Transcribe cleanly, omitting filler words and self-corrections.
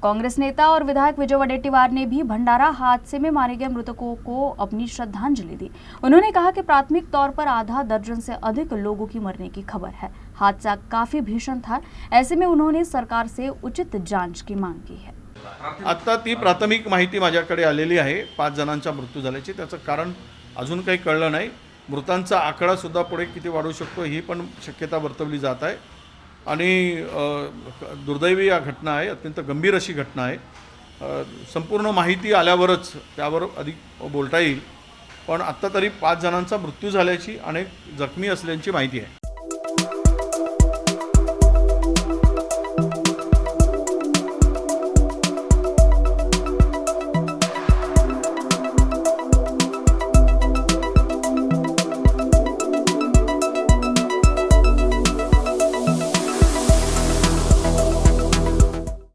कांग्रेस नेता और विधायक विजय वडेट्टीवार ने भी भंडारा हादसे में मारे गए मृतकों को अपनी श्रद्धांजलि दी। उन्होंने कहा कि प्राथमिक तौर पर आधा दर्जन से अधिक लोगों की मरने की खबर है। हादसा काफी भीषण था, ऐसे में उन्होंने सरकार से उचित जांच की मांग की है। आता ती प्राथमिक माहिती माझ्याकडे आलेली आहे 5 जणांचा मृत्यू झाल्याची। त्याचं कारण अजून काही कळलं नाही। मृतांचा आकडा सुद्धा पुढे किती वाढू शकतो ही पण शक्यता वर्तवली जात आहे आणि दुर्दैवी या घटना आहे, अत्यंत गंभीर अशी घटना आहे। संपूर्ण माहिती आल्यावरच त्यावर अधिक बोलता येईल, पण आता तरी 5 जणांचा मृत्यू झाल्याची, अनेक जखमी असल्याची माहिती आहे।